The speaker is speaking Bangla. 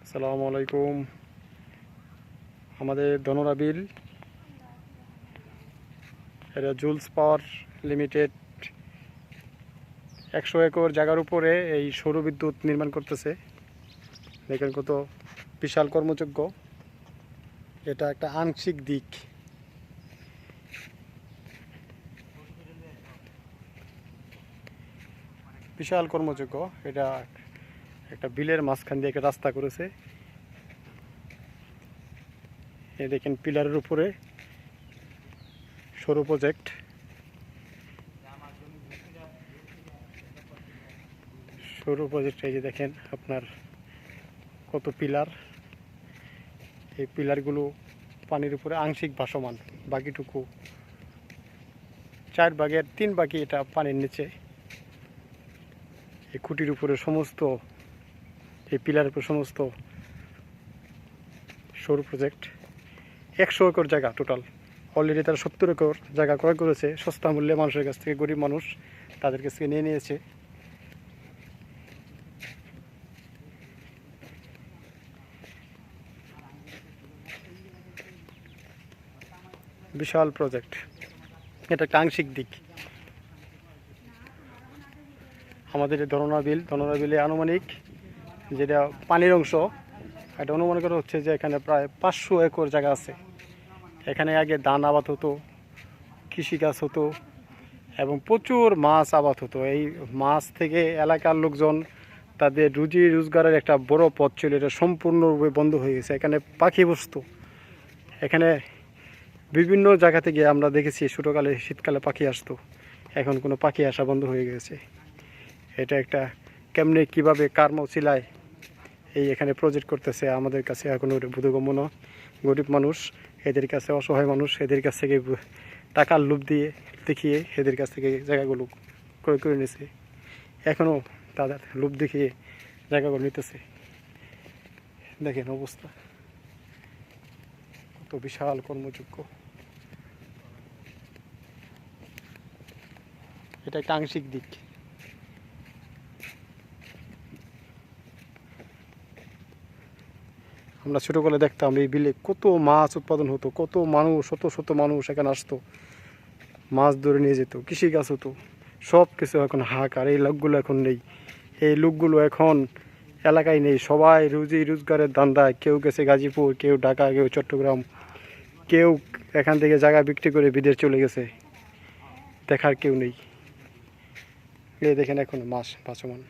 আসসালামু আলাইকুম। আমাদের ধনোরা বিল, এটা জুলস পাওয়ার লিমিটেড 100 একর জায়গার উপরে এই সৌর বিদ্যুৎ নির্মাণ করতেছে। দেখেন কত বিশাল কর্মযজ্ঞ। এটা একটা আংশিক দিক। বিশাল কর্মযজ্ঞ। এটা একটা বিলের মাঝখান দিয়ে একটা রাস্তা করেছে। এই দেখেন পিলারের উপরে সৌর প্রজেক্ট। সৌর প্রজেক্ট, এই যে দেখেন আপনার কত পিলার। এই পিলারগুলো পানির উপরে আংশিক ভাসমান, বাকিটুকু 4 ভাগের 3 ভাগই এটা পানির নিচে। এই খুঁটির উপরে সমস্ত, এই পিলারের উপরে সমস্ত সৌর প্রজেক্ট। 100 একর জায়গা টোটাল। অলরেডি তারা 70 একর জায়গা ক্রয় করেছে সস্তা মূল্যে মানুষের কাছ থেকে, গরিব মানুষ তাদের কাছ থেকে নিয়ে নিয়েছে। বিশাল প্রজেক্ট। এটা একটা আংশিক দিক। আমাদের এই ধনোরা বিলে আনুমানিক যেটা পানির অংশ, এটা অনুমান করা হচ্ছে যে এখানে প্রায় 500 একর জায়গা আছে। এখানে আগে ধান আবাদ হতো, কৃষিকাজ হতো এবং প্রচুর মাছ আবাদ হতো। এই মাছ থেকে এলাকার লোকজন তাদের রুজি রোজগারের একটা বড় পথ ছিল, এটা সম্পূর্ণরূপে বন্ধ হয়ে গেছে। এখানে পাখি বসতো। এখানে বিভিন্ন জায়গা থেকে আমরা দেখেছি ছোটোকালে শীতকালে পাখি আসতো। এখন কোনো পাখি আসা বন্ধ হয়ে গেছে। এটা একটা কেমনে কিভাবে কার মৌসিলায় এই এখানে প্রজেক্ট করতেছে আমাদের কাছে এখন বোধগম্য নয়। গরিব মানুষ, এদের কাছে অসহায় মানুষ, এদের কাছ থেকে টাকার লোভ দিয়ে দেখিয়ে এদের কাছ থেকে জায়গাগুলো ক্রয় করে নিয়েছে। এখনও তাদের লোভ দেখিয়ে জায়গাগুলো নিতেছে। দেখেন অবস্থা, কত বিশাল কর্মযোগ্য। এটা একটা আংশিক দিক। আমরা ছোটোবেলায় দেখতাম এই বিলে কত মাছ উৎপাদন হতো, কত মানুষ, শত শত মানুষ এখানে আসতো, মাছ ধরে নিয়ে যেত, কৃষিকাজ হতো, সব কিছু এখন হাহাকার। এই লোকগুলো এখন নেই। এই লোকগুলো এখন এলাকায় নেই। সবাই রুজি রোজগারের ধান্দায়, কেউ গেছে গাজীপুর, কেউ ঢাকা, কেউ চট্টগ্রাম, কেউ এখান থেকে জায়গা বিক্রি করে বিদেশ চলে গেছে। দেখার কেউ নেই। এই দেখেন এখন মাছ ভাসমান।